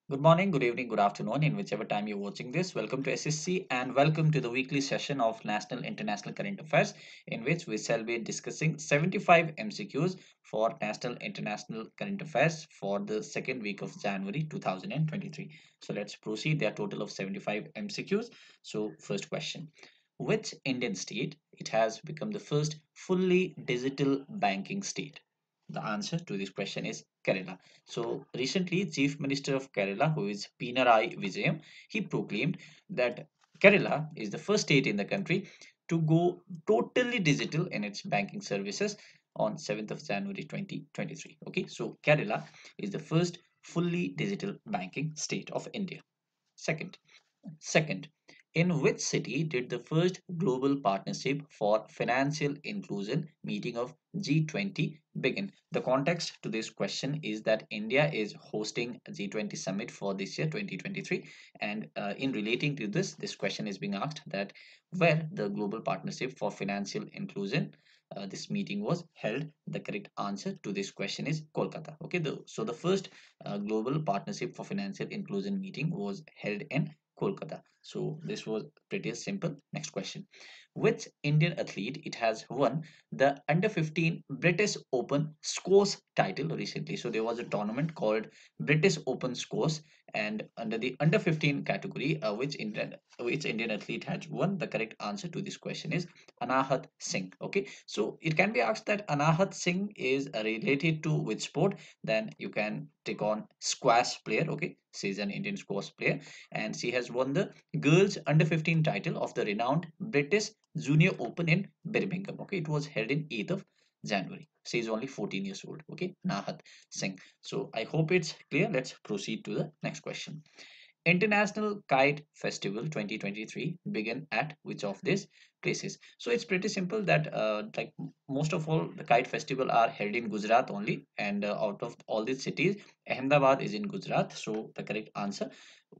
Good morning, good evening, good afternoon, in whichever time you're watching this. Welcome to SSC and welcome to the weekly session of National International Current Affairs, in which we shall be discussing 75 MCQs for National International Current Affairs for the second week of January 2023. So let's proceed. There are a total of 75 MCQs. So, first question. Which Indian state it has become the first fully digital banking state? The answer to this question is Kerala. So recently, Chief Minister of Kerala, who is Pinarayi Vijayan, he proclaimed that Kerala is the first state in the country to go totally digital in its banking services on 7th of January 2023. Okay, so Kerala is the first fully digital banking state of India. Second, in which city did the first Global Partnership for Financial Inclusion meeting of G20 begin? The context to this question is that India is hosting a G20 summit for this year 2023, and in relating to this question is being asked that where the Global Partnership for Financial Inclusion this meeting was held. The correct answer to this question is Kolkata. Okay, so the first Global Partnership for Financial Inclusion meeting was held in Kolkata. So this was pretty simple. Next question. Which Indian athlete it has won the under 15 British Open squash title recently? So there was a tournament called British Open squash, and under the under 15 category, which Indian athlete has won? The correct answer to this question is Anahat Singh. Okay, so it can be asked that Anahat Singh is related to which sport? Then you can take on squash player. Okay, she is an Indian squash player and she has won the girls under 15 title of the renowned British Junior Open in Birmingham. Okay, it was held in 8th of January. She is only 14 years old. Okay, Nahat Singh. So I hope it's clear. Let's proceed to the next question. International Kite Festival 2023 began at which of these places? So it's pretty simple that most of all the kite festival are held in Gujarat only, and out of all these cities, Ahmedabad is in Gujarat. So the correct answer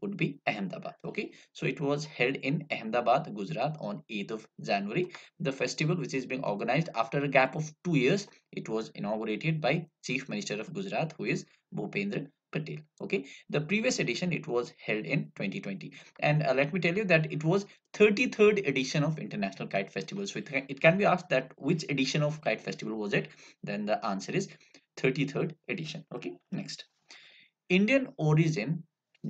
would be Ahmedabad. Okay, so it was held in Ahmedabad, Gujarat on 8th of January. The festival, which is being organized after a gap of 2 years, it was inaugurated by Chief Minister of Gujarat, who is Bhupendra Patel. Okay, the previous edition it was held in 2020, and let me tell you that it was 33rd edition of International Kite Festival. So it can be asked that which edition of Kite Festival was it? Then the answer is 33rd edition. Okay, next. Indian origin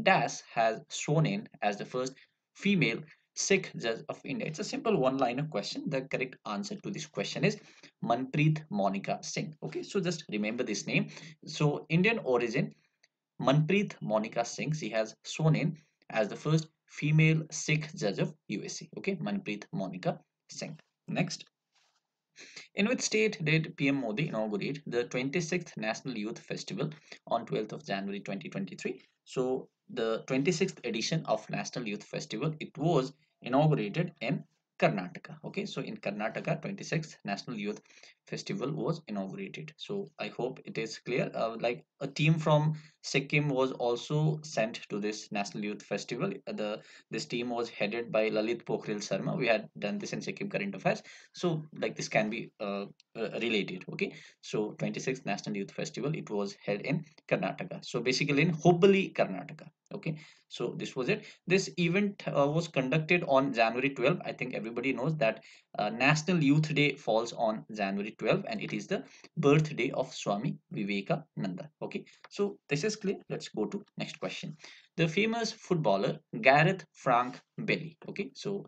Das has sworn in as the first female Sikh judge of India. It's a simple one-liner question. The correct answer to this question is Manpreet Monica Singh. Okay, so just remember this name. So Indian origin Manpreet Monica Singh, she has sworn in as the first female Sikh judge of USA. Okay, Manpreet Monica Singh. Next, in which state did PM Modi inaugurate the 26th National Youth Festival on 12th of January 2023? So the 26th edition of National Youth Festival, it was inaugurated in Karnataka. Okay, so in Karnataka, 26th National Youth Festival was inaugurated. So I hope it is clear. Like a team from Sikkim was also sent to this National Youth Festival. This team was headed by Lalit Pokhrel Sharma. We had done this in Sikkim Current Affairs, so like this can be related. Okay, so 26th National Youth Festival it was held in Karnataka, so basically in Hubballi, Karnataka. Okay, so this was it. This event was conducted on January 12th. I think everybody knows that National Youth Day falls on January 12th, and it is the birthday of Swami Vivekananda. Okay, so this is clear. Let's go to next question. The famous footballer Gareth Frank Belly. Okay, so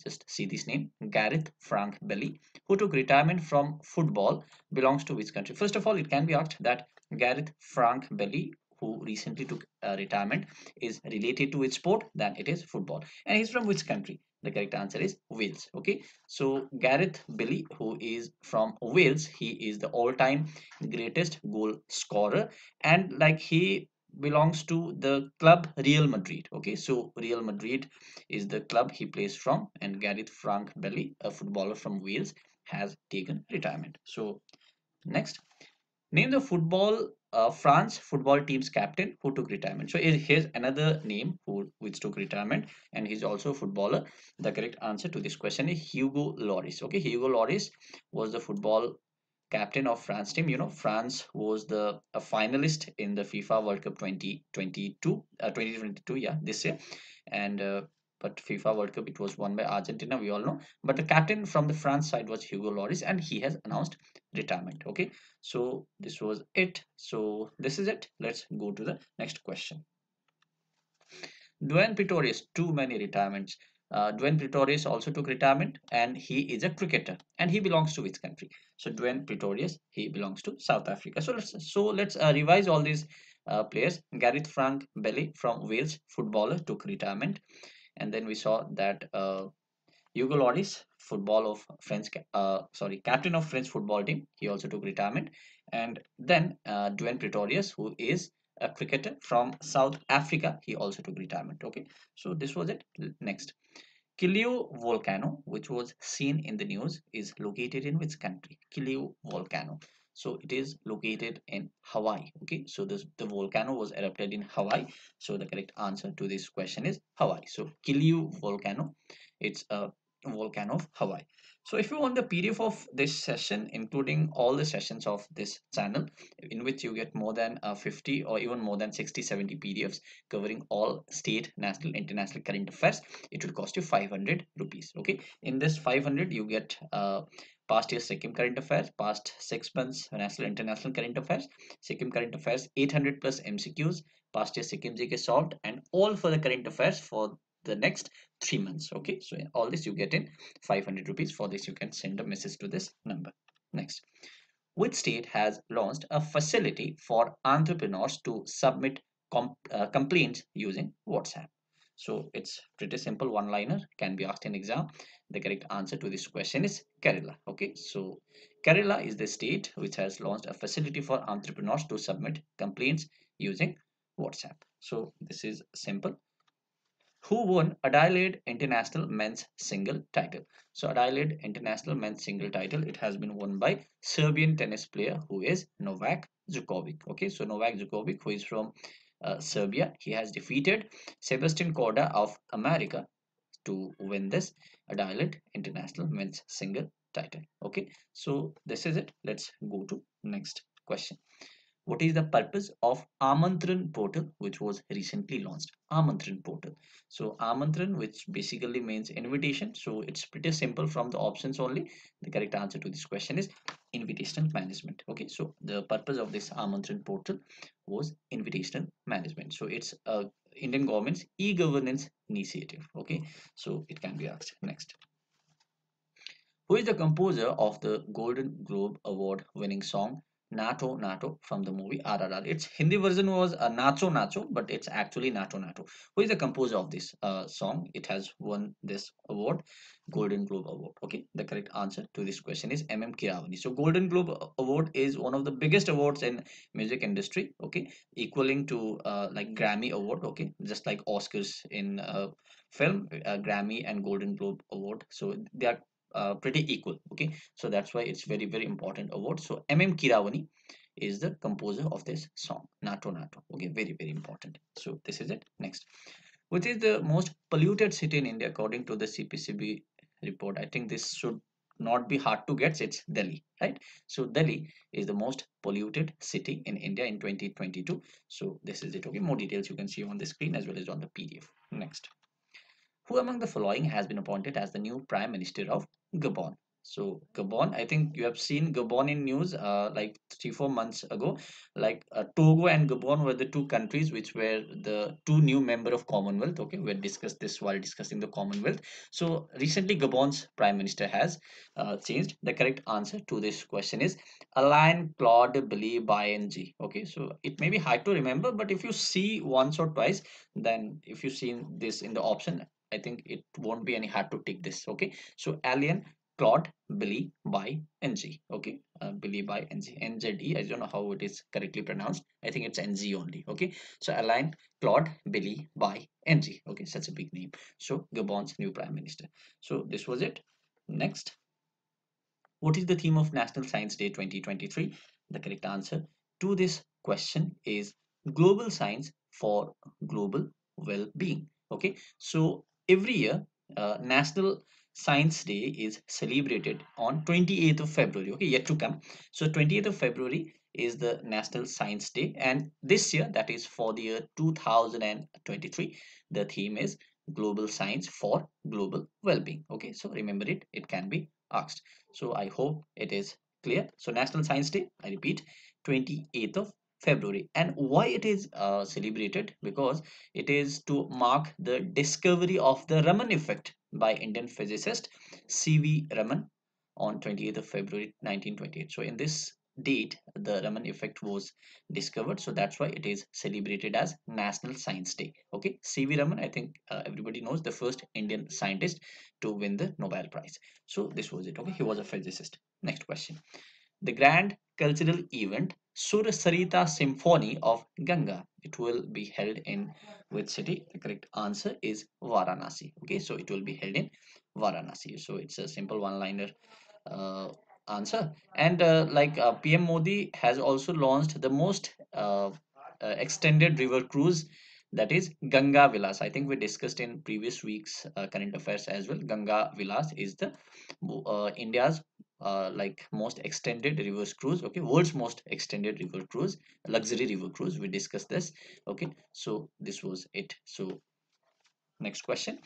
just see this name, Gareth Frank Belly, who took retirement from football, belongs to which country? First of all, it can be asked that Gareth Frank Belly, who recently took retirement, is related to which sport? Then it is football. And he's from which country? The correct answer is Wales. Okay, so Gareth Belly, who is from Wales, he is the all-time greatest goal scorer, and like he belongs to the club Real Madrid. Okay, so Real Madrid is the club he plays from, and Gareth Frank Belly, a footballer from Wales, has taken retirement. So next, name the football France football team's captain who took retirement. So here's another name who which took retirement, and he's also a footballer. The correct answer to this question is Hugo Lloris. Okay, Hugo Lloris was the football captain of France team. France was the a finalist in the FIFA World Cup 2022, yeah, this year. And but FIFA World Cup, it was won by Argentina, we all know. But the captain from the France side was Hugo Lloris, and he has announced retirement. Okay, so this was it. So this is it. Let's go to the next question. Dwayne Pretorius, too many retirements. Dwayne Pretorius also took retirement, and he is a cricketer. And he belongs to which country? So Dwayne Pretorius, he belongs to South Africa. So let's revise all these players. Gareth Frank Belly from Wales, footballer, took retirement. And then we saw that Hugo Lloris, captain of French football team, he also took retirement. And then Dwayne Pretorius, who is a cricketer from South Africa, he also took retirement. Okay, so this was it. Next, Kilauea volcano, which was seen in the news, is located in which country? Kilauea volcano. So it is located in Hawaii. Okay, so the volcano was erupted in Hawaii. So the correct answer to this question is Hawaii. So Kilauea volcano, it's a volcano of Hawaii. So if you want the PDF of this session, including all the sessions of this channel, in which you get more than 50 or even more than 60, 70 PDFs covering all state, national, international current affairs, it will cost you 500 rupees. Okay, in this 500 you get past year Sikkim current affairs, past 6 months national, international current affairs, Sikkim current affairs, 800 plus MCQs, past year Sikkim GK solved, and all for the current affairs for the next 3 months. Okay, so all this you get in 500 rupees. For this you can send a message to this number. Next, which state has launched a facility for entrepreneurs to submit complaints using WhatsApp? So it's pretty simple, one liner, can be asked in exam. The correct answer to this question is Kerala. Okay, so Kerala is the state which has launched a facility for entrepreneurs to submit complaints using WhatsApp. So this is simple. Who won Adelaide International Men's Single title? So Adelaide International Men's Single title, it has been won by Serbian tennis player who is Novak Djokovic. Okay, so Novak Djokovic, who is from Serbia, he has defeated Sebastian Corda of America to win this Adelaide International Men's Single title. Okay, so this is it. Let's go to next question. What is the purpose of Amantran portal, which was recently launched? Amantran portal. So Amantran, which basically means invitation. So it's pretty simple from the options only. The correct answer to this question is invitational management. Okay, so the purpose of this Amantran portal was invitational management. So it's a Indian government's e-governance initiative. Okay, so it can be asked. Next, who is the composer of the Golden Globe Award winning song Nato Nato from the movie RRR? Its Hindi version was Nacho Nacho, but it's actually Nato Nato. Who is the composer of this song? It has won this award, Golden Globe Award. Okay, the correct answer to this question is M.M. Kiravani. So Golden Globe Award is one of the biggest awards in music industry. Okay, equaling to like Grammy Award. Okay, just like Oscars in film, Grammy and Golden Globe Award. So they are pretty equal. Okay, so that's why it's very very important award. So MM Kiravani is the composer of this song Nato Nato. Okay, very very important. So this is it. Next, which is the most polluted city in India according to the CPCB report? I think this should not be hard to get. It's Delhi, right? So Delhi is the most polluted city in India in 2022. So this is it. Okay, more details you can see on the screen as well as on the PDF. Next, who among the following has been appointed as the new Prime Minister of Gabon? So Gabon, I think you have seen Gabon in news like 3 4 months ago. Like Togo and Gabon were the two countries which were the two new member of Commonwealth. Okay, we had discussed this while discussing the Commonwealth. So recently Gabon's Prime Minister has changed. The correct answer to this question is Alain Claude Bilie. Okay, so it may be hard to remember, but if you see once or twice, then if you've seen this in the option, I think it won't be any hard to take this. Okay, so Alien Claude Billy by NG. Okay, Billy by NG. NZE. I don't know how it is correctly pronounced. I think it's NG only. Okay, so Alain Claude Billy by NG. Okay, such a big name. So Gabon's new prime minister. So this was it. Next, what is the theme of National Science Day 2023? The correct answer to this question is global science for global well-being. Okay, so every year, National Science Day is celebrated on 28th of February. Okay, yet to come. So 28th of February is the National Science Day, and this year, that is for the year 2023, the theme is Global Science for Global Well-being. Okay, so remember it. It can be asked. So I hope it is clear. So National Science Day, I repeat, 28th of February. And why it is celebrated? Because it is to mark the discovery of the Raman effect by Indian physicist C.V. Raman on 28th of February 1928. So in this date, the Raman effect was discovered. So that's why it is celebrated as National Science Day. Okay, C.V. Raman, I think everybody knows, the first Indian scientist to win the Nobel Prize. So this was it. Okay, he was a physicist. Next question. The grand cultural event Sur Sarita Symphony of Ganga. It will be held in which city? The correct answer is Varanasi. Okay, so it will be held in Varanasi. So it's a simple one-liner uh, answer. And PM Modi has also launched the most extended river cruise, that is Ganga Vilas. I think we discussed in previous week's current affairs as well. Ganga Vilas is the India's most extended river cruise. Okay, world's most extended river cruise, luxury river cruise. We discussed this. Okay, so this was it. So next question.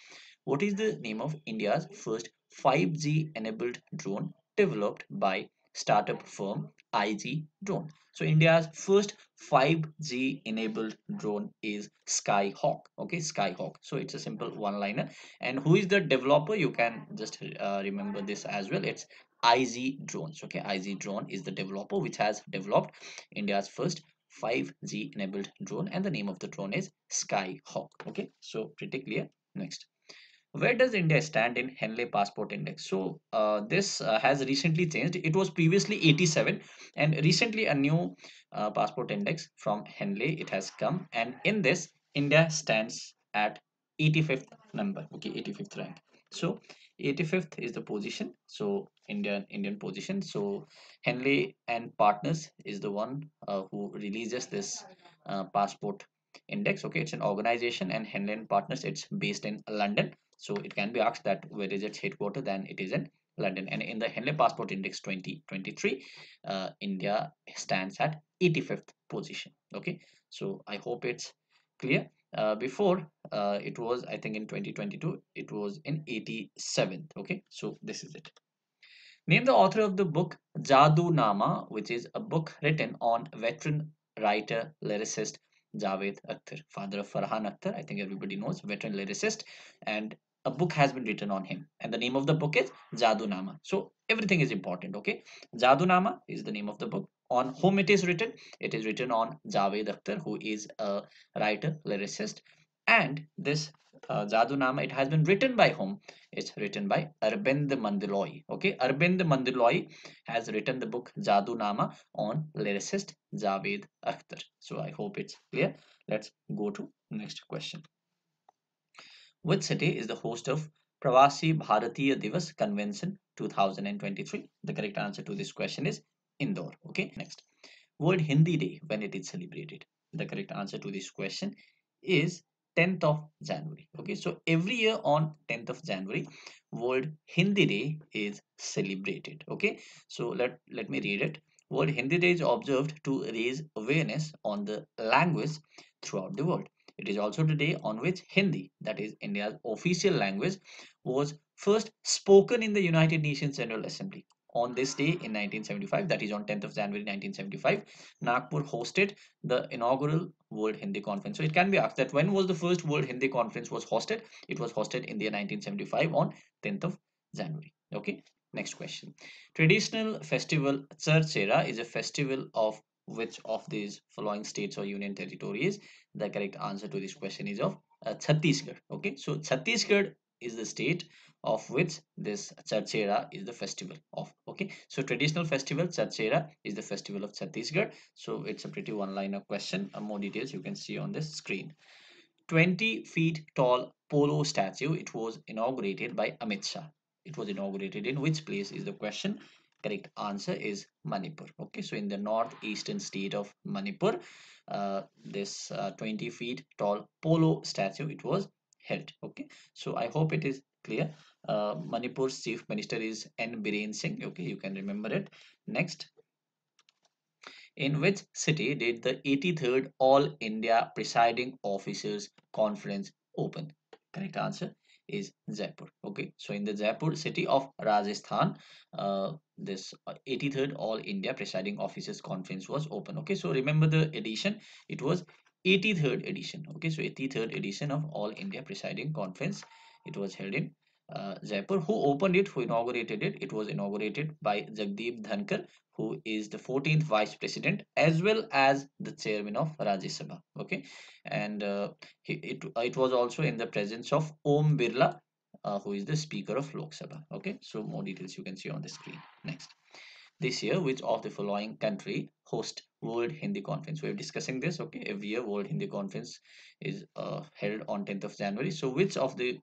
What is the name of India's first 5G enabled drone developed by startup firm IG Drone? So India's first 5G enabled drone is Skyhawk. Okay, Skyhawk. So it's a simple one liner. And who is the developer? You can just remember this as well. It's IG Drones. Okay, IG Drone is the developer which has developed India's first 5G enabled drone, and the name of the drone is Skyhawk. Okay, so pretty clear. Next, where does India stand in Henley Passport Index? So this has recently changed. It was previously 87, and recently a new passport index from Henley it has come, and in this India stands at 85th number. Okay, 85th rank. So 85th is the position. So Indian position. So Henley and Partners is the one who releases this passport index. Okay, it's an organization, and Henley and Partners, it's based in London. So it can be asked that where is its headquarters, then it is in London. And in the Henley Passport Index 2023, India stands at 85th position. Okay, so I hope it's clear. Before it was, I think in 2022, it was in 87th. Okay, so this is it. Name the author of the book Jadoo Nama, which is a book written on veteran writer, lyricist Javed Akhtar, father of Farhan Akhtar. I think everybody knows, veteran lyricist, and a book has been written on him. And the name of the book is Jadoo Nama. So everything is important, okay? Jadoo Nama is the name of the book. On whom it is written? It is written on Javed Akhtar, who is a writer, lyricist. And this Jadoo Nama, it has been written by whom? It's written by Arbind Mandiloy. Okay, Arbind Mandiloy has written the book Jadoo Nama on lyricist Javed Akhtar. So I hope it's clear. Let's go to next question. Which city is the host of Pravasi Bharatiya Divas Convention 2023? The correct answer to this question is Indore. Okay, next. World Hindi Day, when it is celebrated? The correct answer to this question is 10th of January. Okay, so every year on 10th of January, World Hindi Day is celebrated. Okay, so let me read it. World Hindi Day is observed to raise awareness on the language throughout the world. It is also the day on which Hindi, that is India's official language, was first spoken in the United Nations General Assembly. On this day in 1975, that is on 10th of January 1975, Nagpur hosted the inaugural World Hindi Conference. So it can be asked that when was the first World Hindi Conference was hosted? It was hosted in the year 1975 on 10th of January. Okay, next question. Traditional festival Charchera is a festival of which of these following states or union territories? The correct answer to this question is of Chhattisgarh. Okay, so Chhattisgarh is the state of which this Charchera is the festival of. Okay, so traditional festival Charchera is the festival of Chhattisgarh. So it's a pretty one-liner question. More details you can see on this screen. 20 feet tall polo statue. It was inaugurated by Amit Shah. It was inaugurated in which place is the question. Correct answer is Manipur. Okay, so in the northeastern state of Manipur, this 20 feet tall polo statue, it was held. Okay, so I hope it is clear. Manipur's chief minister is N Biren Singh. Okay, you can remember it. Next, in which city did the 83rd All India Presiding Officers Conference open? Correct answer is Jaipur. Okay, so in the Jaipur city of Rajasthan, this 83rd All India Presiding Officers Conference was open. Okay, so remember the edition, it was 83rd edition. Okay, so 83rd edition of All India Presiding Conference, it was held in Jaipur. Who opened it? Who inaugurated it? It was inaugurated by Jagdeep Dhankar, who is the 14th vice president as well as the chairman of Rajya Sabha. Okay, and it was also in the presence of Om Birla, who is the speaker of Lok Sabha. Okay, so more details you can see on the screen. Next, this year, which of the following country host World Hindi Conference? We're discussing this. Okay, every year World Hindi Conference is held on 10th of January. So which of the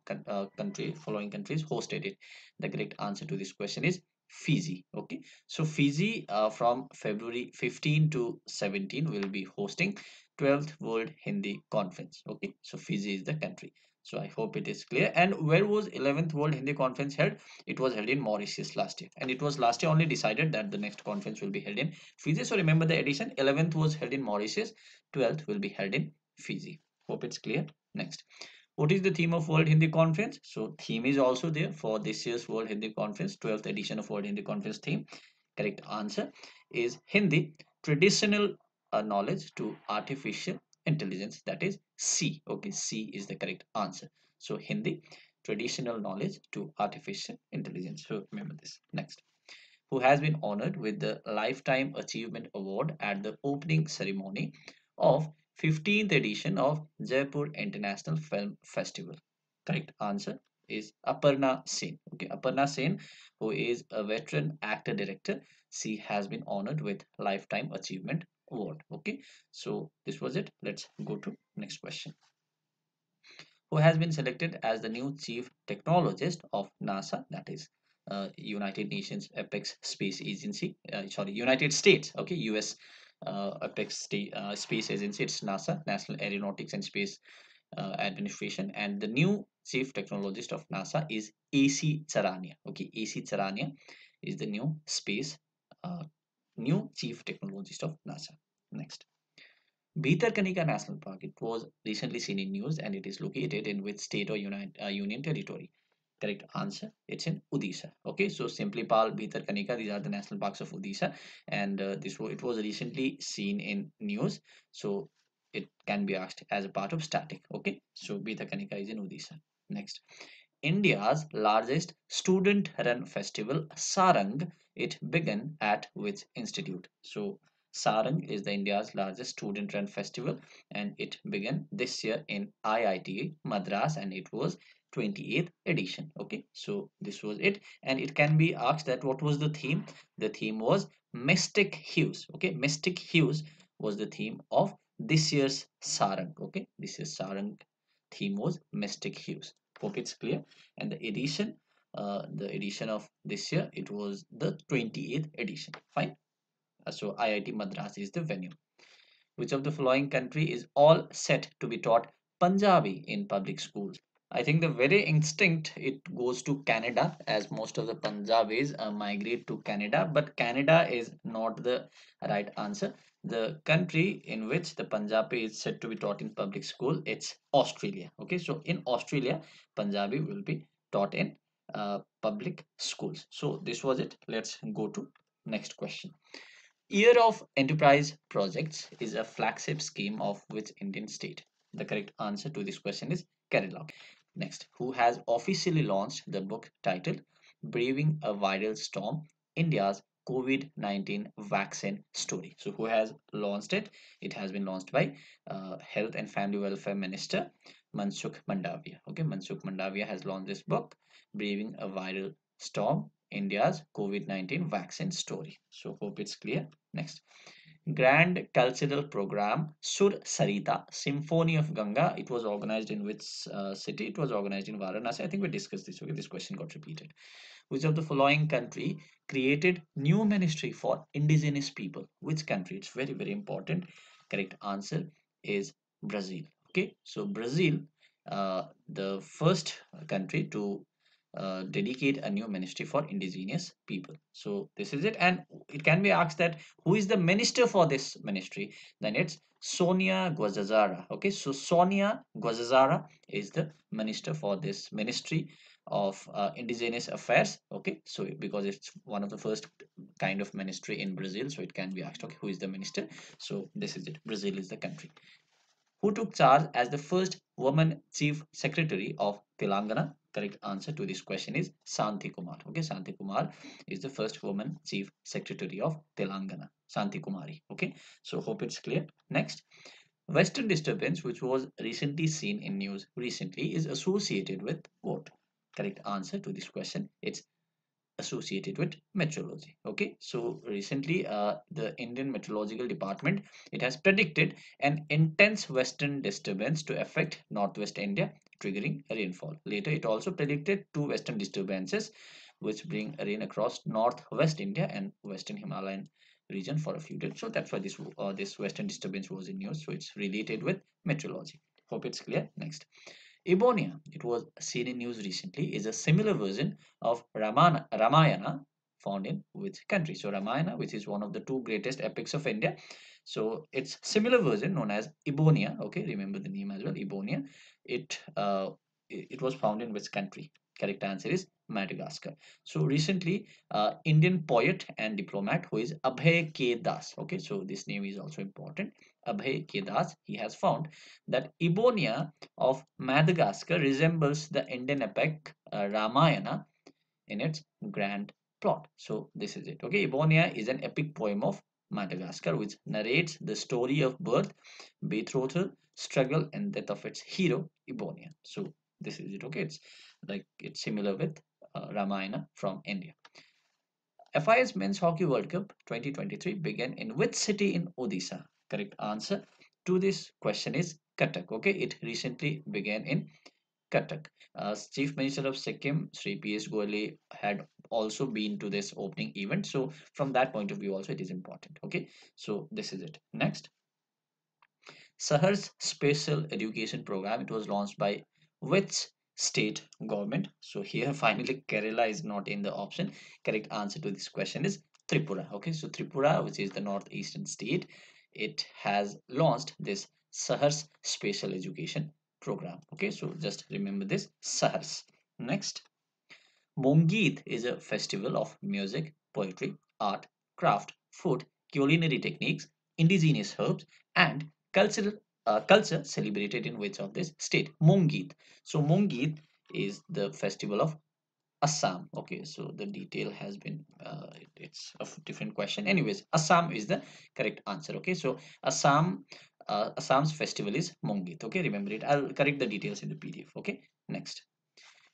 following countries hosted it? The correct answer to this question is Fiji. Okay, so Fiji from February 15 to 17 will be hosting 12th World Hindi Conference. Okay, so Fiji is the country. So I hope it is clear. And where was 11th World Hindi Conference held? It was held in Mauritius last year, and it was last year only decided that the next conference will be held in Fiji. So remember the edition, 11th was held in Mauritius, 12th will be held in Fiji. Hope it's clear. Next, what is the theme of World Hindi Conference? So theme is also there for this year's World Hindi Conference, 12th edition of World Hindi Conference theme. Correct answer is Hindi, traditional knowledge to artificial intelligence, that is C. Okay, C is the correct answer. So Hindi, traditional knowledge to artificial intelligence. So remember this. Next, who has been honored with the Lifetime Achievement Award at the opening ceremony of 15th edition of Jaipur International Film Festival? Correct answer is Aparna Sen. Okay, Aparna Sen, who is a veteran actor director, she has been honored with Lifetime Achievement Award. Okay, so this was it. Let's go to next question. Who has been selected as the new chief technologist of NASA, that is United Nations Apex Space Agency, sorry, United States, okay, US Space Agency, it's NASA, National Aeronautics and Space Administration, and the new chief technologist of NASA is AC Charania. Okay, AC Charania is the uh, new chief technologist of NASA. Next, Bhitarkanika National Park. It was recently seen in news, and it is located in which state or union territory? Correct answer. It's in Odisha. Okay, so Simplipal, Bhitarkanika, these are the national parks of Odisha, and it was recently seen in news, so it can be asked as a part of static. Okay, so Bhitarkanika is in Odisha. Next, India's largest student-run festival, Sarang, it began at which institute? So Sarang is the India's largest student-run festival, and it began this year in IIT Madras, and it was 28th edition. Okay, so this was it, and it can be asked that what was the theme? The theme was Mystic Hues. Okay, Mystic Hues was the theme of this year's Sarang. Okay, this year's Sarang theme was Mystic Hues. Hope it's clear. And the edition of this year, it was the 28th edition. Fine. So IIT Madras is the venue. Which of the following country is all set to be taught Punjabi in public schools? I think the very instinct it goes to Canada, as most of the Punjabis migrate to Canada, but Canada is not the right answer. The country in which the Punjabi is said to be taught in public school, it's Australia. Okay, so in Australia, Punjabi will be taught in public schools. So this was it. Let's go to next question. Year of Enterprise Projects is a flagship scheme of which Indian state? The correct answer to this question is Kerala. Next, who has officially launched the book titled Braving a Viral Storm, India's COVID-19 Vaccine Story? So, who has launched it? It has been launched by Health and Family Welfare Minister Mansukh Mandavia. Okay, Mansukh Mandavia has launched this book, Braving a Viral Storm, India's COVID-19 Vaccine Story. So, hope it's clear. Next, Grand Cultural Program Sur Sarita Symphony of Ganga. It was organized in which city? It was organized in Varanasi. I think we discussed this. Okay, this question got repeated. Which of the following country created new ministry for indigenous people? Which country? It's very very important. Correct answer is Brazil. Okay, so Brazil, the first country to dedicate a new ministry for indigenous people. So this is it, and it can be asked that who is the minister for this ministry? Then it's Sonia Guajajara. Okay, so Sonia Guajajara is the minister for this ministry of indigenous affairs. Okay, so because it's one of the first kind of ministry in Brazil, so it can be asked, okay, who is the minister? So this is it. Brazil is the country. Who took charge as the first woman chief secretary of Telangana? Correct answer to this question is Santi Kumar. Okay, Santi Kumar is the first woman chief secretary of Telangana. Santi Kumari. Okay, so hope it's clear. Next, Western disturbance, which was recently seen in news recently, is associated with what? Correct answer to this question. It's associated with meteorology. Okay, so recently the Indian Meteorological Department, it has predicted an intense western disturbance to affect northwest India, triggering rainfall. Later it also predicted two western disturbances which bring rain across northwest India and western Himalayan region for a few days. So that's why this western disturbance was in news, so it's related with meteorology. Hope it's clear. Next, Ebonia, it was seen in news recently, is a similar version of Ramayana found in which country? So Ramayana, which is one of the two greatest epics of India. So its similar version known as Ebonia. Okay, remember the name as well, Ebonia. It was found in which country? Correct answer is Madagascar. So recently, Indian poet and diplomat who is Abhay K. Das. Okay, so this name is also important. Abhay K. Das, he has found that Ebonia of Madagascar resembles the Indian epic Ramayana in its grand plot. So this is it. Okay, Ebonia is an epic poem of Madagascar which narrates the story of birth, betrothal, struggle, and death of its hero, Ebonia. So this is it. Okay, it's similar with Ramayana from India. FIS Men's Hockey World Cup 2023 began in which city in Odisha? Correct answer to this question is Cuttack. Okay, it recently began in Cuttack. Chief Minister of Sikkim, Sri P.S. Goyal, had also been to this opening event. So from that point of view, also it is important. Okay, so this is it. Next, Sahar's Special Education Program. It was launched by which state government? So here finally Kerala is not in the option. Correct answer to this question is Tripura. Okay, so Tripura, which is the northeastern state, it has launched this Sahar's Special Education Program. Okay, so just remember this Sahars. Next, Mongeet is a festival of music, poetry, art, craft, food, culinary techniques, indigenous herbs, and culture celebrated in which of this state? Mongeet. So Mongeet is the festival of Assam. Okay, so the detail has been it's a different question. Anyways, Assam is the correct answer. Okay, so Assam's festival is Mongeet. Okay, remember it. I'll correct the details in the PDF. Okay, next.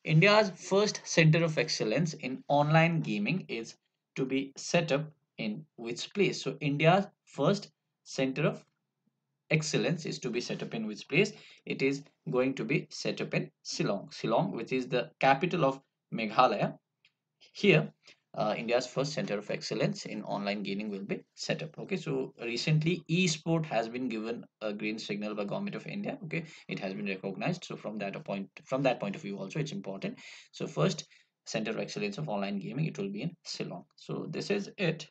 India's first center of excellence in online gaming is to be set up in which place? So India's first center of excellence is to be set up in which place? It is going to be set up in Shillong. Shillong, which is the capital of Meghalaya. Here, India's first center of excellence in online gaming will be set up. Okay, so recently e-sport has been given a green signal by Government of India. Okay, it has been recognized. So from that point of view, also it's important. So first center of excellence of online gaming, it will be in Shillong. So this is it.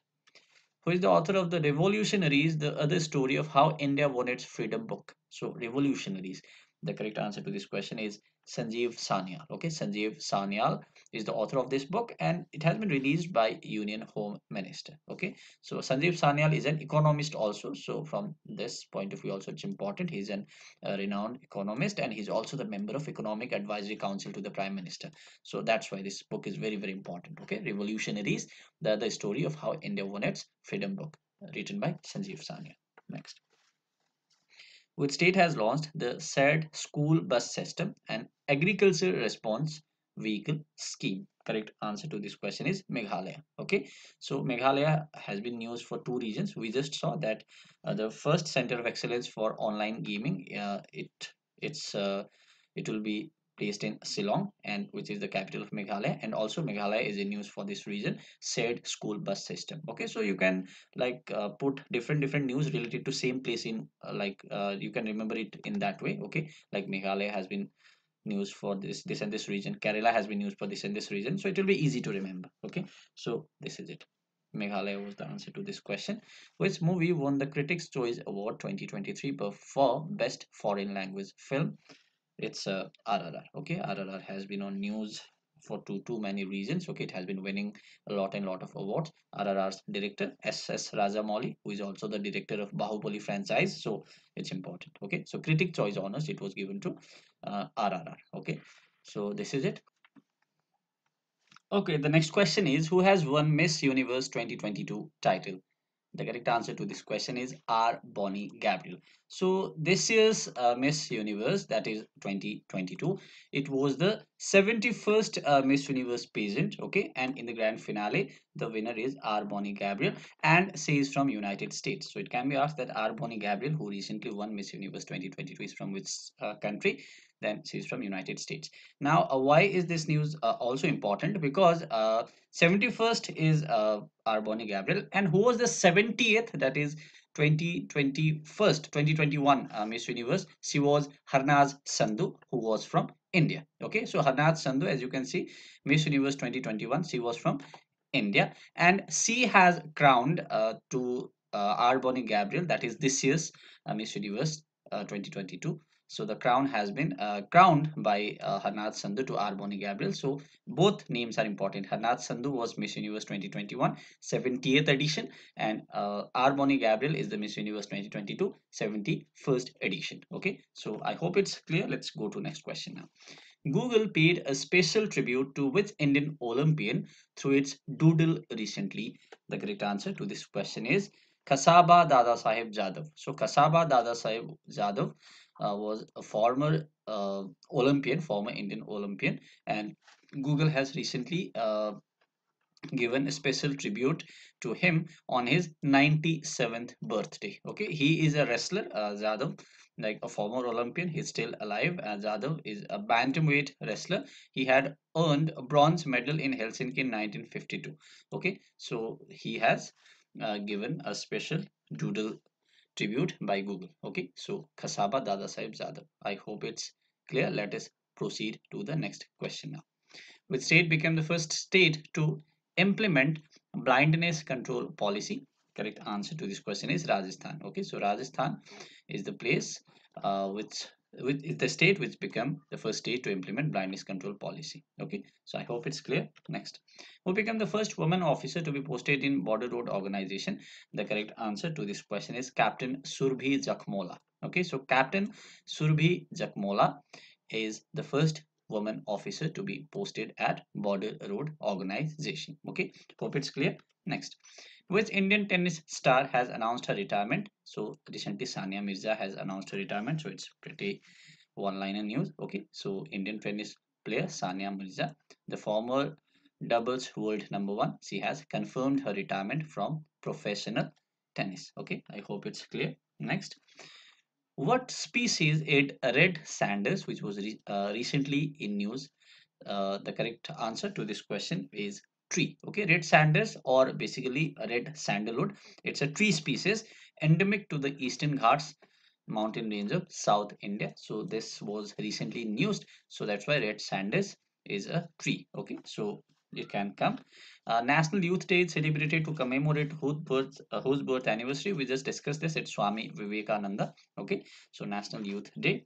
Who is the author of the Revolutionaries, the other story of how India won its freedom book? So Revolutionaries. The correct answer to this question is Sanjeev Sanyal. Okay, Sanjeev Sanyal is the author of this book and it has been released by Union Home Minister. Okay, so Sanjeev Sanyal is an economist also. So from this point of view also it's important. He's an renowned economist and he's also the member of Economic Advisory Council to the Prime Minister. So that's why this book is very, very important. Okay, Revolutionaries, the story of how India won its freedom book, written by Sanjeev Sanyal. Next, which state has launched the SAD school bus system and agriculture response vehicle scheme? Correct answer to this question is Meghalaya. Okay, so Meghalaya has been used for two reasons. We just saw that the first center of excellence for online gaming, it will be placed in Shillong, and which is the capital of Meghalaya, and also Meghalaya is in use for this reason, said school bus system. Okay, so you can put different news related to same place in you can remember it in that way. Okay, like Meghalaya has been news for this and this region. Kerala has been used for this and this region, so it will be easy to remember. Okay, so this is it. Meghalaya was the answer to this question. Which movie won the Critics' Choice Award 2023 for Best Foreign Language Film? It's RRR. Okay, RRR has been on news for too many reasons. Okay, it has been winning a lot and lot of awards. RRR's director SS Rajamouli, who is also the director of Bahubali franchise, so it's important. Okay, so critic choice honors it was given to RRR. Okay, so this is it. Okay, the next question is, who has won Miss Universe 2022 title? The correct answer to this question is R. Bonnie Gabriel. So this year's Miss Universe, that is 2022, it was the 71st Miss Universe pageant, okay? And in the grand finale, the winner is R. Bonnie Gabriel, and she is from United States. So it can be asked that R. Bonnie Gabriel, who recently won Miss Universe 2022, is from which country? Then she is from United States. Now, why is this news also important? Because 71st is R. Bonnie Gabriel, and who was the 70th, that is 2021 Miss Universe? She was Harnaz Sandhu, who was from India. Okay, so Harnaz Sandhu, as you can see, Miss Universe 2021, she was from India, and she has crowned to R. Bonnie Gabriel, that is this year's Miss Universe 2022. So the crown has been crowned by Harnath Sandhu to R. Bonnie Gabriel. So both names are important. Harnath Sandhu was Miss Universe 2021 70th edition, and R. Bonnie Gabriel is the Miss Universe 2022 71st edition. Okay, so I hope it's clear. Let's go to next question now. Google paid a special tribute to which Indian Olympian through its doodle recently? The correct answer to this question is Kasaba Dada Saheb Jadhav. So Kasaba Dada Saheb Jadhav was a former Olympian, former Indian Olympian, and Google has recently given a special tribute to him on his 97th birthday. Okay, he is a wrestler, Jadhav, like a former Olympian. He's still alive. Jadhav is a bantamweight wrestler. He had earned a bronze medal in Helsinki in 1952. Okay, so he has given a special doodle tribute by Google. Okay, so Kasaba Dada Sahib Jadhav. I hope it's clear. Let us proceed to the next question now. Which state became the first state to implement blindness control policy? Correct answer to this question is Rajasthan. Okay, so Rajasthan is the place which is the state which became the first state to implement blindness control policy. Okay, so I hope it's clear. Next, who became the first woman officer to be posted in Border Road Organization? The correct answer to this question is Captain Surbhi Jakmola. Okay, so Captain Surbhi Jakmola is the first woman officer to be posted at Border Road Organization. Okay, hope it's clear. Next, which Indian tennis star has announced her retirement? So recently Sania Mirza has announced her retirement, so it's pretty one-liner news. Okay, so Indian tennis player Sania Mirza, the former doubles world number one, she has confirmed her retirement from professional tennis. Okay, I hope it's clear. Next, what species ate red sanders, which was recently in news? The correct answer to this question is tree. Okay, red sanders, or basically a red sandalwood, it's a tree species endemic to the Eastern Ghats mountain range of South India. So this was recently news, so that's why red sanders is a tree. Okay, so it can come. National Youth Day is celebrated to commemorate whose birth anniversary. We just discussed this. It's Swami Vivekananda. Okay, so National Youth Day.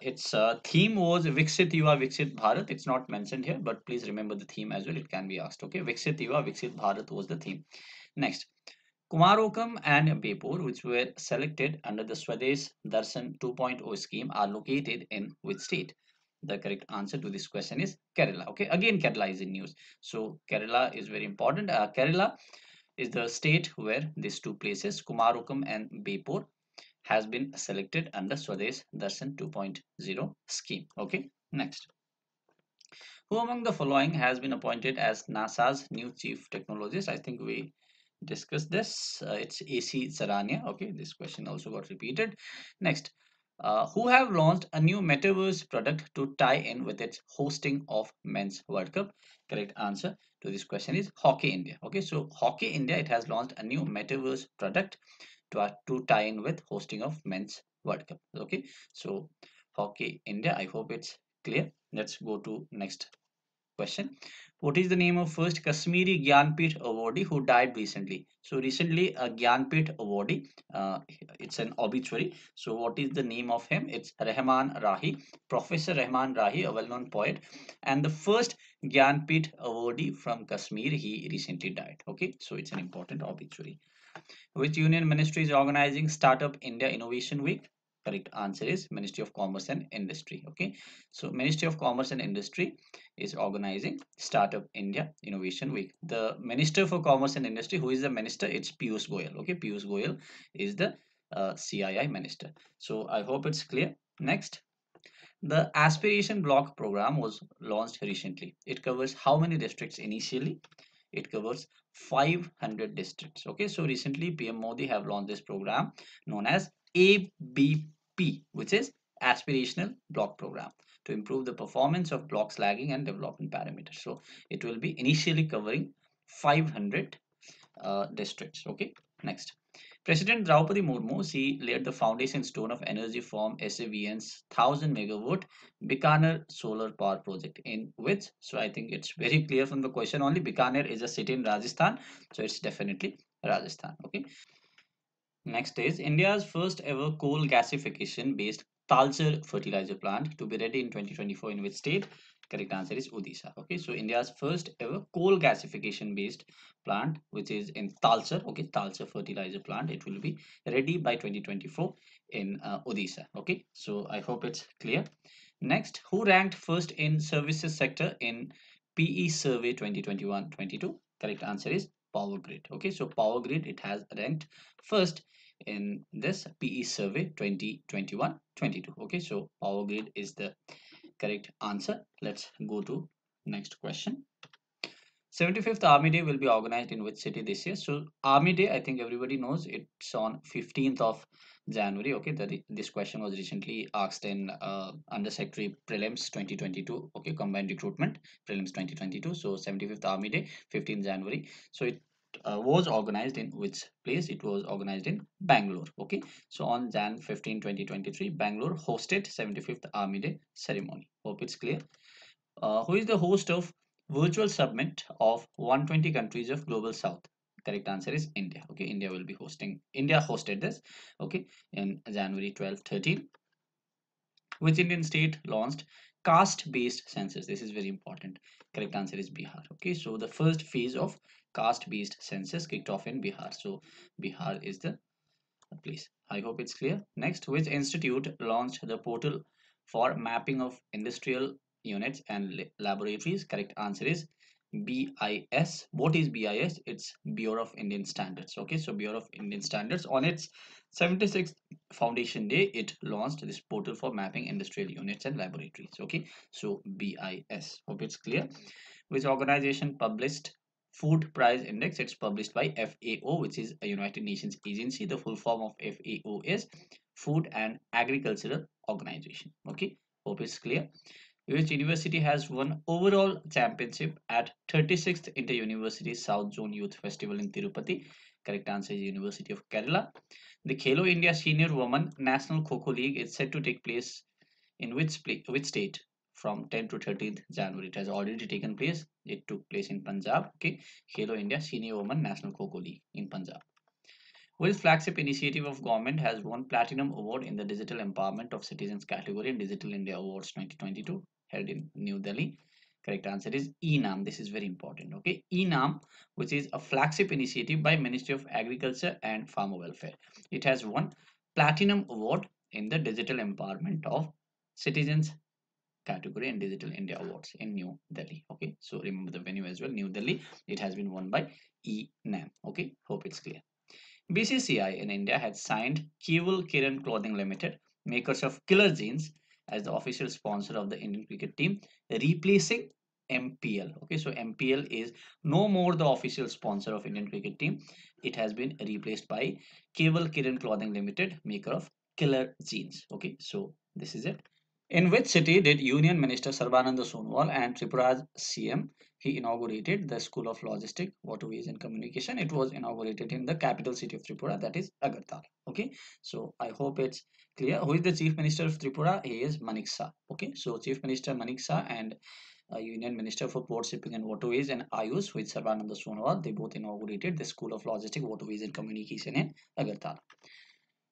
Its theme was Viksit Yuva Viksit Bharat. It's not mentioned here, but please remember the theme as well. It can be asked. Okay, Viksit Yuva Viksit Bharat was the theme. Next, Kumarokam and Bepur, which were selected under the Swadesh Darshan 2.0 scheme, are located in which state? The correct answer to this question is Kerala. Okay, again Kerala is in news. So Kerala is very important. Kerala is the state where these two places, Kumarokam and Bepur, has been selected under Swadesh Darshan 2.0 scheme. Okay, next. Who among the following has been appointed as NASA's new chief technologist? I think we discussed this. It's AC Sarania. Okay, this question also got repeated. Next, who have launched a new metaverse product to tie in with its hosting of Men's World Cup? Correct answer to this question is Hockey India. Okay, so Hockey India, it has launched a new metaverse product to tie in with hosting of Men's World Cup. Okay, so Hockey India, I hope it's Clear? Let's go to next question. What is the name of first Kashmiri Gyanpith awardee who died recently? So recently a Gyanpith awardee, it's an obituary. So what is the name of him? It's Rahman Rahi, Professor Rahman Rahi, a well-known poet, and the first Gyanpith awardee from Kashmir. He recently died. Okay, so it's an important obituary. Which union ministry is organizing Startup India Innovation Week? Correct answer is Ministry of Commerce and Industry. Okay, so Ministry of Commerce and Industry is organizing Startup India Innovation Week. The Minister for Commerce and Industry, who is the minister? It's Piyush Goyal. Okay, Piyush Goyal is the CII minister. So I hope it's clear. Next, the Aspiration Block program was launched recently. It covers how many districts initially? It covers 500 districts. Okay, so recently PM Modi have launched this program known as ABP, which is Aspirational Block Program, to improve the performance of blocks lagging and development parameters. So it will be initially covering 500 districts. Okay, next. President Draupadi Murmu, she laid the foundation stone of energy firm SAVN's 1000 megawatt Bikaner solar power project, in which, so I think it's very clear from the question only, Bikaner is a city in Rajasthan, so it's definitely Rajasthan. Okay. Next is India's first ever coal gasification based Talcher fertilizer plant to be ready in 2024 in which state? Correct answer is Odisha. Okay, so India's first ever coal gasification based plant, which is in Talcher. Okay, Talcher fertilizer plant. It will be ready by 2024 in Odisha. Okay, so I hope it's clear. Next, who ranked first in services sector in PE survey 2021-22? Correct answer is Power Grid. Okay, so Power Grid, it has ranked first in this PE survey 2021-22. Okay, so Power Grid is the correct answer. Let's go to next question. 75th Army Day will be organized in which city this year? So Army Day, I think everybody knows, it's on 15th of January. Okay, this question was recently asked in Under Secretary Prelims 2022. Okay, combined recruitment Prelims 2022. So 75th Army Day, 15th January. So it was organized in which place? It was organized in Bangalore. Okay, so on Jan 15, 2023, Bangalore hosted 75th Army Day ceremony. Hope it's clear. Who is the host of virtual summit of 120 countries of global south? Correct answer is India. Okay, India hosted this. Okay, in January 12 13. Which Indian state launched caste based census? This is very important. Correct answer is Bihar. Okay, so the first phase of caste based census kicked off in Bihar. So Bihar is the place. I hope it's clear. Next, which institute launched the portal for mapping of industrial units and laboratories? Correct answer is BIS. What is BIS? It's Bureau of Indian Standards. Okay, so Bureau of Indian Standards, on its 76th foundation day, it launched this portal for mapping industrial units and laboratories. Okay, so BIS. Hope it's clear. Which organization published Food Price Index? It's published by FAO, which is a United Nations agency. The full form of FAO is Food and Agricultural Organization. Okay, hope it's clear. Which university has won overall championship at 36th Inter-University South Zone Youth Festival in Tirupati? Correct answer is University of Kerala. The Khelo India Senior Women National Kho League is set to take place in which state from 10th to 13th January? It has already taken place. It took place in Punjab. Okay, Khelo India Senior Women National Kho League in Punjab. Which flagship initiative of government has won Platinum Award in the Digital Empowerment of Citizens category in Digital India Awards 2022 held in New Delhi? Correct answer is ENAM. This is very important. Okay, ENAM, which is a flagship initiative by Ministry of Agriculture and Farmer Welfare. It has won Platinum Award in the Digital Empowerment of Citizens category in Digital India Awards in New Delhi. Okay, so remember the venue as well, New Delhi. It has been won by ENAM. Okay, hope it's clear. BCCI in India had signed Keval Kiran Clothing Limited, makers of Killer Jeans, as the official sponsor of the Indian cricket team, replacing MPL. Okay, so MPL is no more the official sponsor of Indian cricket team. It has been replaced by Keval Kiran Clothing Limited, maker of Killer Jeans. Okay, so this is it. In which city did Union Minister Sarbananda Sonowal and Tripura's CM he inaugurated the School of Logistics, Waterways and Communication? It was inaugurated in the capital city of Tripura, that is Agartala. Okay, so I hope it's clear. Who is the Chief Minister of Tripura? He is Manik Shah. Okay, so Chief Minister Manik Shah and Union Minister for Port Shipping and Waterways and Ayush with Sarbananda Sonowal, they both inaugurated the School of Logistics, Waterways and Communication in Agartala.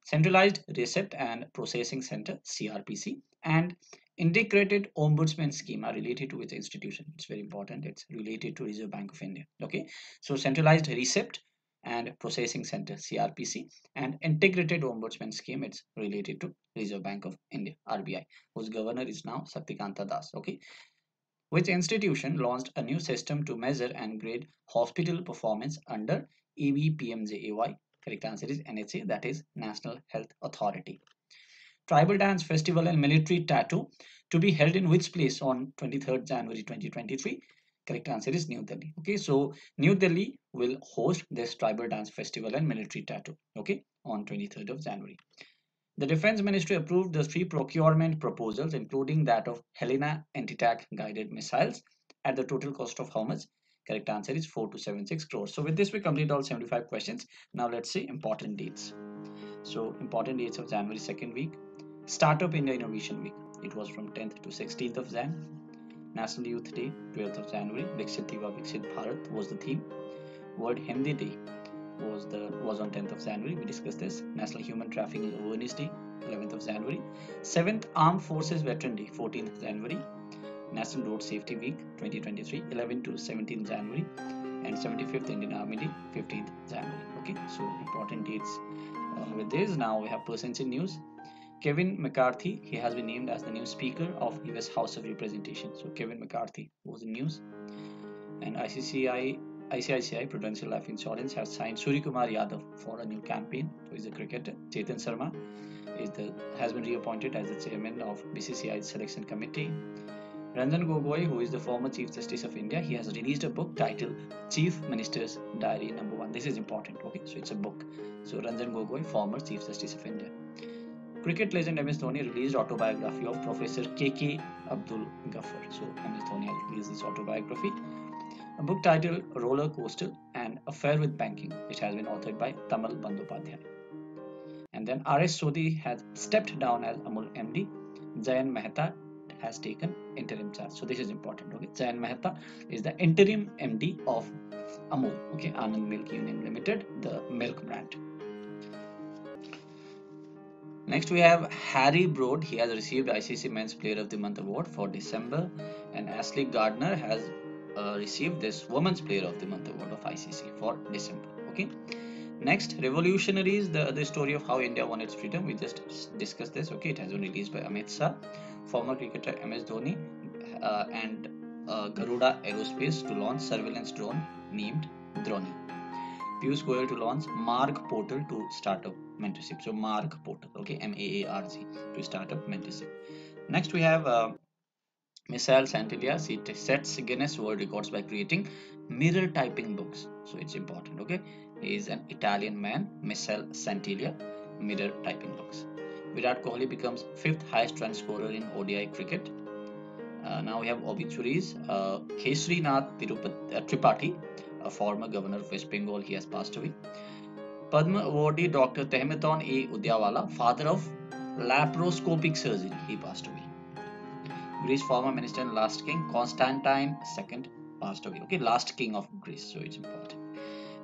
Centralized Receipt and Processing Center CRPC and Integrated Ombudsman Scheme are related to its institution. It's very important. It's related to Reserve Bank of India. Okay, so Centralized Receipt and Processing Center CRPC and Integrated Ombudsman Scheme, it's related to Reserve Bank of India RBI, whose governor is now Satyakanta Das. Okay, which institution launched a new system to measure and grade hospital performance under EBPMJAY? Correct answer is NHA, that is National Health Authority. Tribal Dance Festival and Military Tattoo to be held in which place on 23rd January 2023? Correct answer is New Delhi. Okay, so New Delhi will host this Tribal Dance Festival and Military Tattoo, okay, on 23rd of January. The Defense Ministry approved the three procurement proposals, including that of Helena anti-tank guided missiles, at the total cost of how much? Correct answer is 4276 crores. So with this, we complete all 75 questions. Now let's see important dates. So important dates of January 2nd week. Startup India Innovation Week. It was from 10th to 16th of Jan. National Youth Day, 12th of January. Viksit Yuva Viksit Bharat was the theme. World Hindi Day was on 10th of January. We discussed this. National Human Trafficking Awareness Day, 11th of January. 7th Armed Forces Veteran Day, 14th of January. National Road Safety Week 2023, 11 to 17 January. And 75th Indian Army Day, 15th January. Okay, so important dates with this. Now we have percentage news. Kevin McCarthy, he has been named as the new Speaker of US House of Representation. So Kevin McCarthy was in news. And ICICI Prudential Life Insurance has signed Surya Kumar Yadav for a new campaign. Who is a cricketer. Chetan Sharma has been reappointed as the chairman of BCCI's selection committee. Ranjan Gogoi, who is the former Chief Justice of India, he has released a book titled Chief Minister's Diary Number 1. This is important. Okay, so it's a book. So Ranjan Gogoi, former Chief Justice of India. Cricket legend MS Dhoni released autobiography of Professor KK Abdul Ghaffar. So MS Dhoni has released this autobiography. A book titled Roller Coaster and Affair with Banking. It has been authored by Tamal Bandyopadhyay. And then RS Sodhi has stepped down as Amul MD. Jayan Mehta has taken interim charge. So this is important. Okay, Jayan Mehta is the interim MD of Amul. Okay, Anand Milk Union Limited, the milk brand. Next we have Harry Broad. He has received ICC Men's Player of the Month award for December, and Ashley Gardner has received this Women's Player of the Month award of ICC for December. Okay. Next, Revolutionaries, the story of how India won its freedom. We just discussed this. Okay, it has been released by Amit Shah, former cricketer MS Dhoni, and Garuda Aerospace to launch surveillance drone named Droni. Piyush Goyal to launch Marg portal to start up mentorship. So Marg portal, okay, MAARG to start up mentorship. Next we have Misael Santilla. She sets Guinness World Records by creating mirror typing books. So it's important, okay. He is an Italian man, Misael Santilla, mirror typing books. Virat Kohli becomes 5th highest run scorer in ODI cricket. Now we have obituaries. Kesrinath Tripathi, a former governor of West Bengal, he has passed away. Padma awardee Dr. Tehmaton A. Udyawala, father of laparoscopic surgery, he passed away. Greece former minister and last king Constantine II passed away. Okay, last king of Greece, so it's important.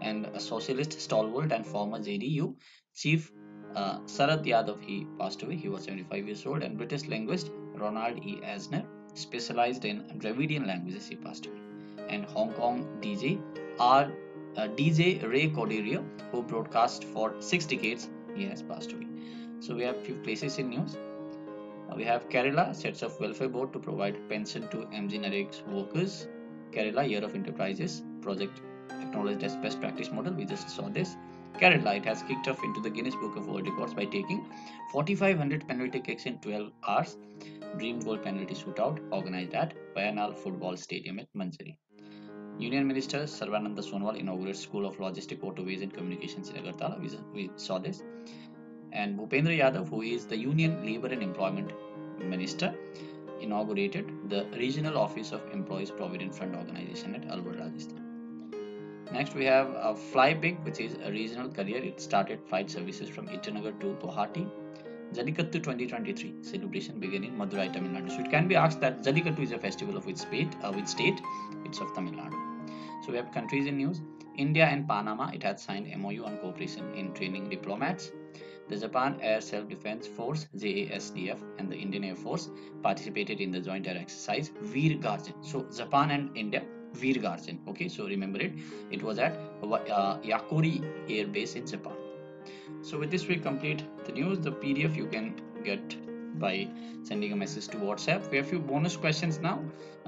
And a socialist stalwart and former JDU chief Sarad Yadav, he passed away. He was 75 years old. And British linguist Ronald E. Asner, specialized in Dravidian languages, he passed away. And Hong Kong DJ Ray Corderio, who broadcast for 6 decades, he has passed away. So we have few places in news. We have Kerala sets up welfare board to provide pension to MG Narek's workers. Kerala Year of Enterprises project acknowledged as best practice model. We just saw this. Kerala, it has kicked off into the Guinness Book of World Records by taking 4,500 penalty kicks in 12 hours. Dream Goal penalty shootout organized at Wayanad Football Stadium at Manjari. Union Minister Sarbananda Sonowal inaugurates School of Logistics, Waterways and Communications in Agartala. We saw this. And Bhupendra Yadav, who is the Union Labour and Employment Minister inaugurated the Regional Office of Employees Provident Fund Organization at Alwar, Rajasthan. Next, we have Fly Big, which is a regional carrier. It started flight services from Itanagar to Guwahati. Jallikattu 2023 celebration began in Madurai, Tamil Nadu. So it can be asked that Jallikattu is a festival of which state? It's of Tamil Nadu. So we have countries in news. India and Panama, it has signed MOU on cooperation in training diplomats. The Japan Air Self-Defense Force (JASDF) and the Indian Air Force participated in the joint air exercise Veer Garjan. So Japan and India, Veer Garjan. Okay, so remember it. It was at Yakuri Air Base in Japan. So with this we complete the news. The PDF you can get by sending a message to WhatsApp. We have few bonus questions now.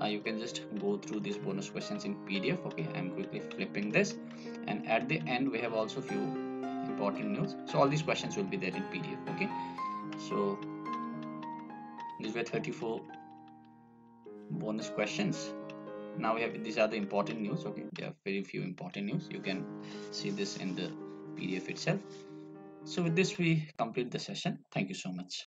You can just go through these bonus questions in PDF. Okay, I'm quickly flipping this, and at the end we have also few important news. So all these questions will be there in PDF. Okay, so these were 34 bonus questions. Now we have, these are the important news. Okay, there are very few important news. You can see this in the PDF itself. So with this we complete the session. Thank you so much.